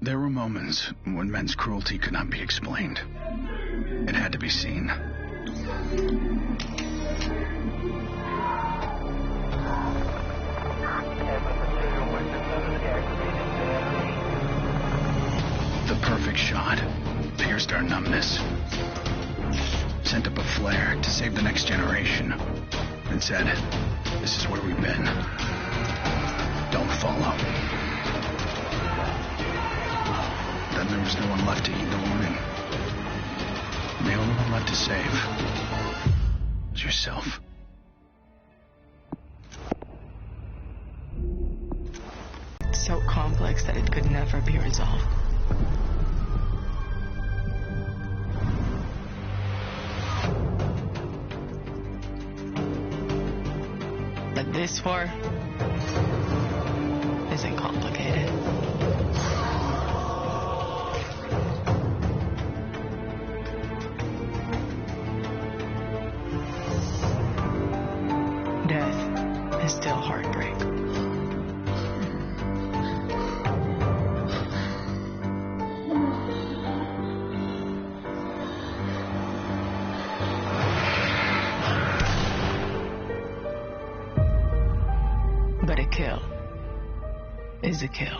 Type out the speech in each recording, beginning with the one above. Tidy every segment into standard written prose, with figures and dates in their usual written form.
There were moments when men's cruelty could not be explained. It had to be seen. The perfect shot pierced our numbness, sent up a flare to save the next generation, and said, "This is where we've been. Don't follow." Then there was no one left to heed the warning. And the only one left to save was yourself. It's so complex that it could never be resolved. But this war isn't complicated. Death is still heartbreak. But a kill is a kill.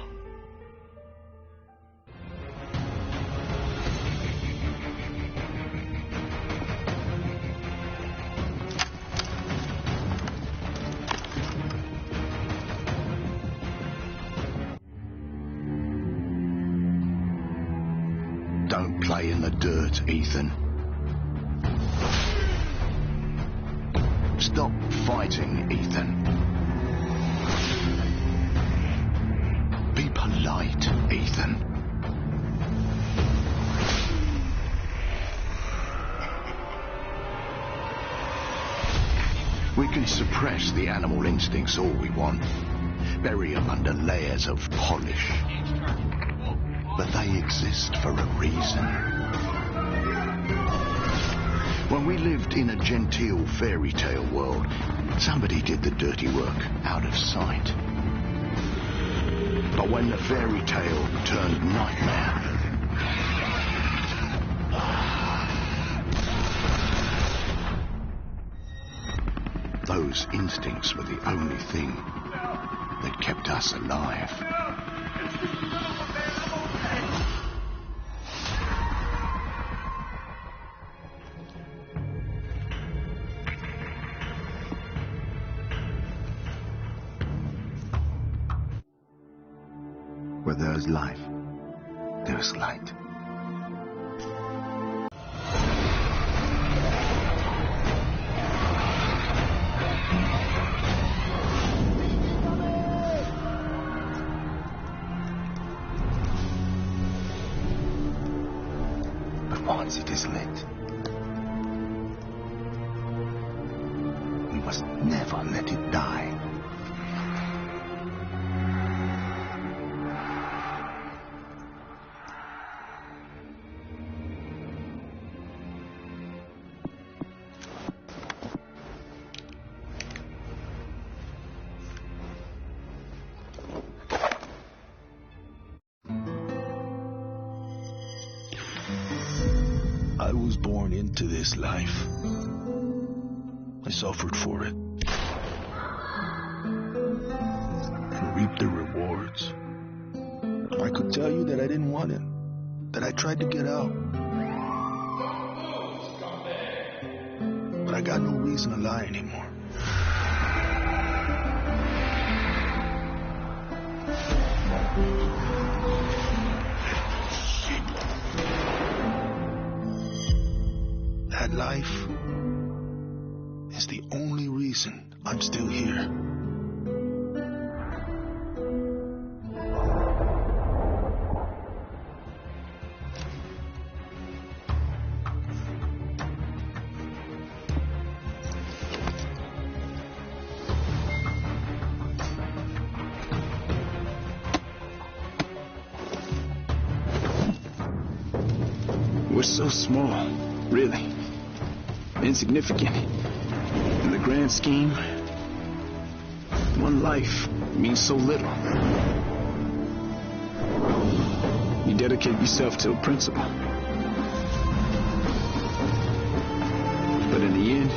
Don't play in the dirt, Ethan. Stop fighting, Ethan. Be polite, Ethan. We can suppress the animal instincts all we want, bury them under layers of polish. But they exist for a reason. When we lived in a genteel fairy tale world, somebody did the dirty work out of sight. But when the fairy tale turned nightmare, those instincts were the only thing that kept us alive. Where there's life, there's light. But once it is lit, we must never let it die. I was born into this life. I suffered for it. And reaped the rewards. I could tell you that I didn't want it. That I tried to get out. But I got no reason to lie anymore. That life is the only reason I'm still here. We're so small, really. Insignificant. In the grand scheme, one life means so little. dedicate yourself to a principle. But in the end,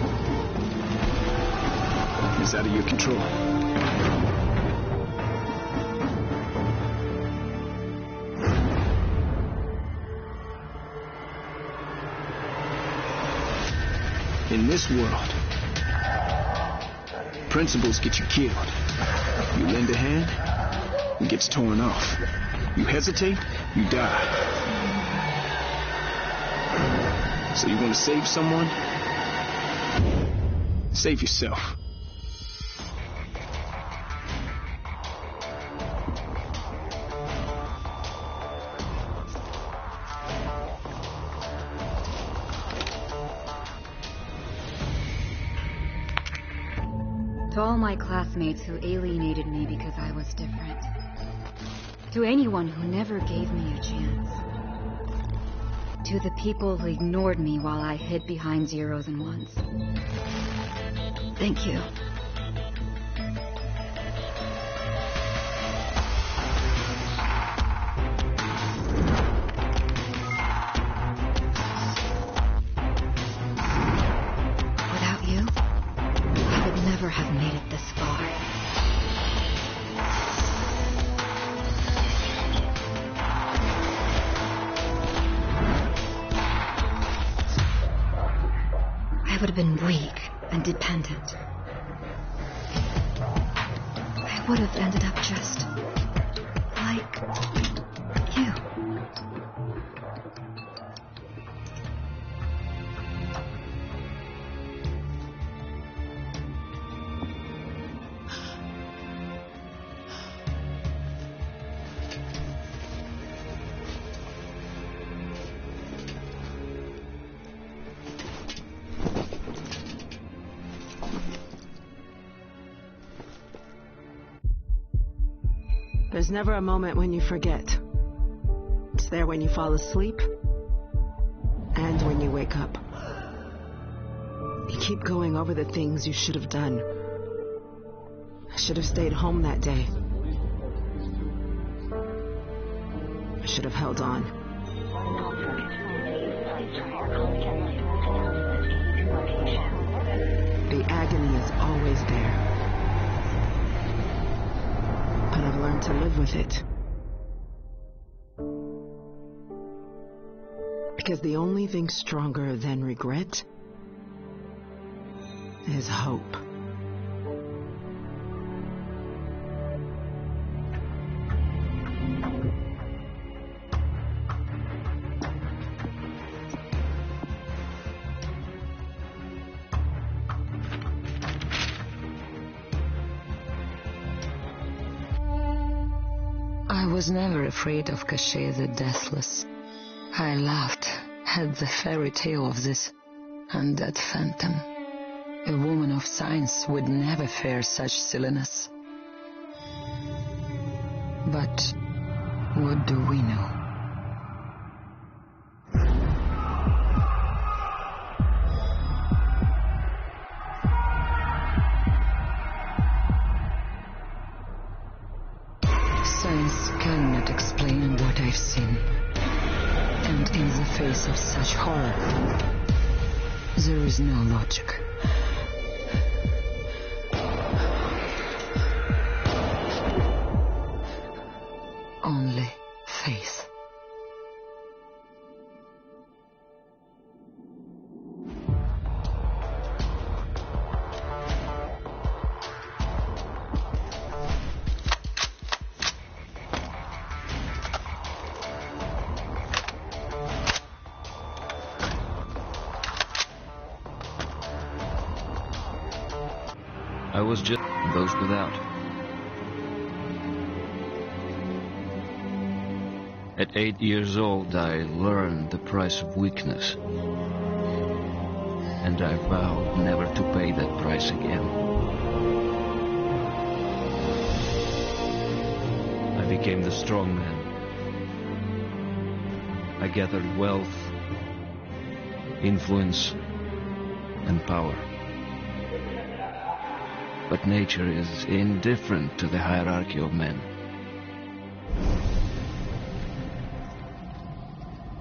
it's out of your control. In this world, principles get you killed. You lend a hand, it gets torn off. You hesitate, you die. So you want to save someone? Save yourself. To all my classmates who alienated me because I was different. To anyone who never gave me a chance. To the people who ignored me while I hid behind zeros and ones. Thank you. Without you, I would never have made it this far. I would have been weak and dependent. I would have ended up just like you. There's never a moment when you forget. It's there when you fall asleep and when you wake up. You keep going over the things you should have done. I should have stayed home that day. I should have held on. The agony is always there. But I've learned to live with it. Because the only thing stronger than regret is hope. I was never afraid of Cachet the Deathless. I laughed at the fairy tale of this undead phantom. A woman of science would never fear such silliness. But what do we know? Science cannot explain what I've seen. And in the face of such horror, there is no logic. Only faith. I was just those without. At 8 years old, I learned the price of weakness. And I vowed never to pay that price again. I became the strong man. I gathered wealth, influence, and power. But nature is indifferent to the hierarchy of men.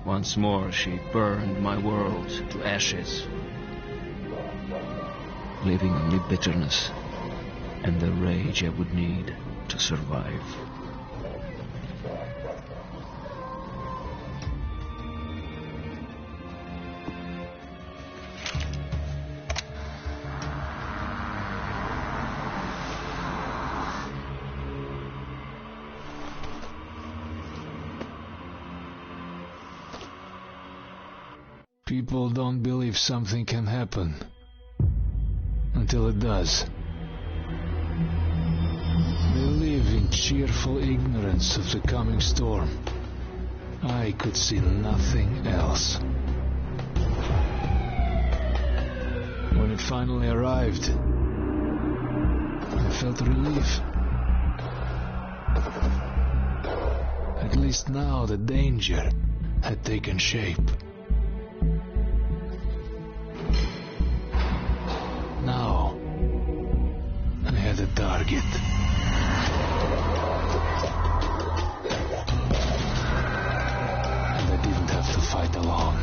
Once more, she burned my world to ashes, leaving only bitterness and the rage I would need to survive. People don't believe something can happen until it does. They live in cheerful ignorance of the coming storm. I could see nothing else. When it finally arrived, I felt relief. At least now the danger had taken shape. Now, I had a target. And I didn't have to fight alone.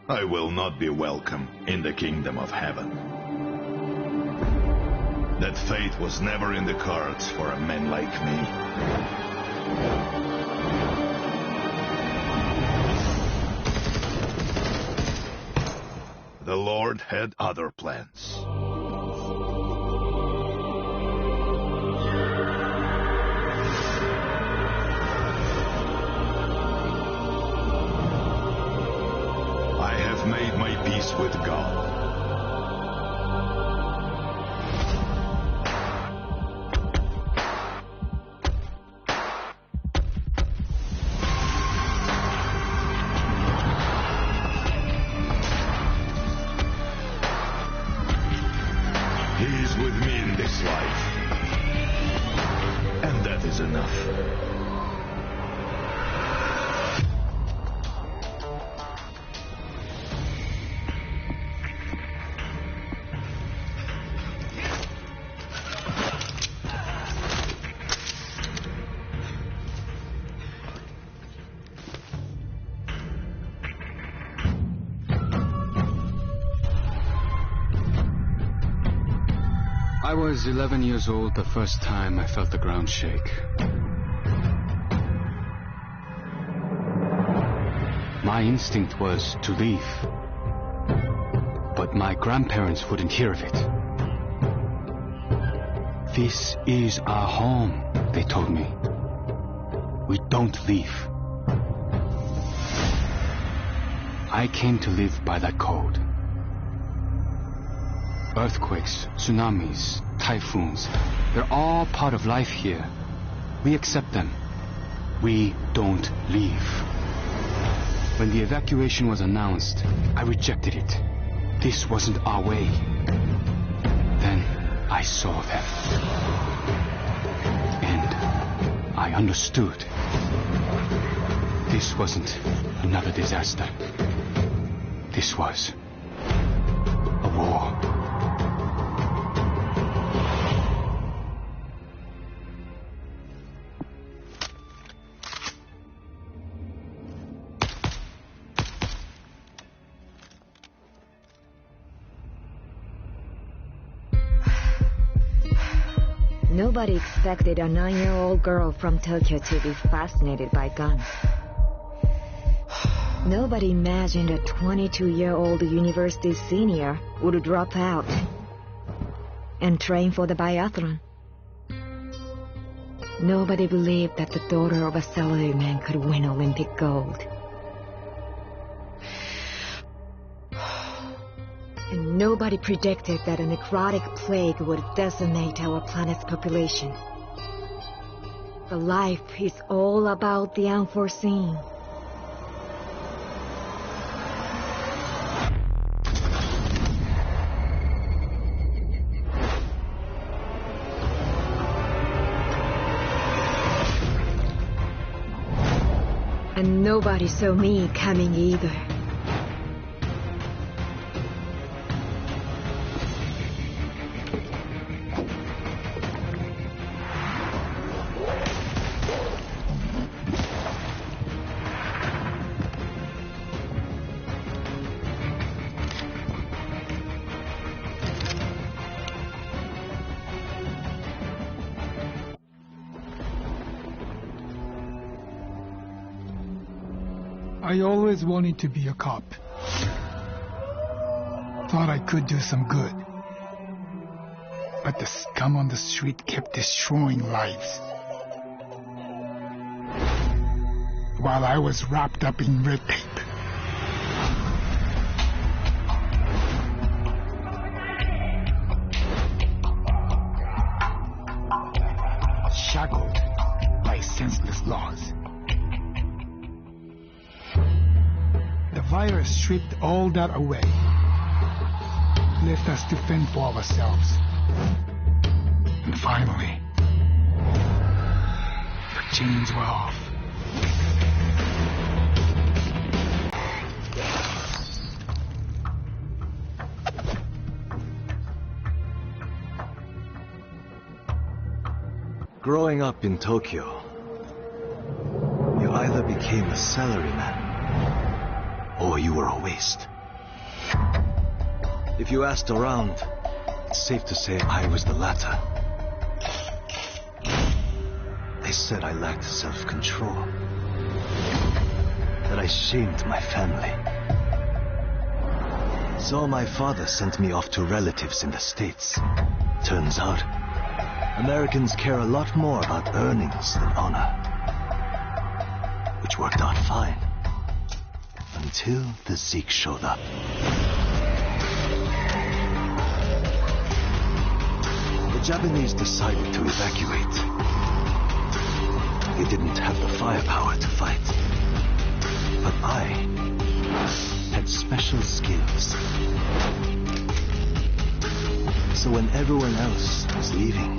I will not be welcome in the kingdom of heaven. That fate was never in the cards for a man like me. The Lord had other plans. Made my peace with God. He is with me in this life, and that is enough. I was 11 years old the first time I felt the ground shake. My instinct was to leave, but my grandparents wouldn't hear of it. This is our home, they told me. We don't leave. I came to live by that code. Earthquakes, tsunamis, typhoons, they're all part of life here. We accept them. We don't leave. When the evacuation was announced, I rejected it. This wasn't our way. Then I saw them. And I understood. This wasn't another disaster. This was a war. Nobody expected a 9-year-old girl from Tokyo to be fascinated by guns. Nobody imagined a 22-year-old university senior would drop out and train for the biathlon. Nobody believed that the daughter of a salaryman could win Olympic gold. And nobody predicted that a necrotic plague would decimate our planet's population. But life is all about the unforeseen. And nobody saw me coming either. I always wanted to be a cop. Thought I could do some good. But the scum on the street kept destroying lives. While I was wrapped up in red tape. Shackled by senseless laws. The virus stripped all that away, left us to fend for ourselves. And finally, the chains were off. Growing up in Tokyo, you either became a salaryman or you were a waste. If you asked around, it's safe to say I was the latter. They said I lacked self-control, that I shamed my family. So my father sent me off to relatives in the States. Turns out, Americans care a lot more about earnings than honor. Which worked out fine. Until the Zeke showed up. The Japanese decided to evacuate. They didn't have the firepower to fight. But I had special skills. So when everyone else was leaving,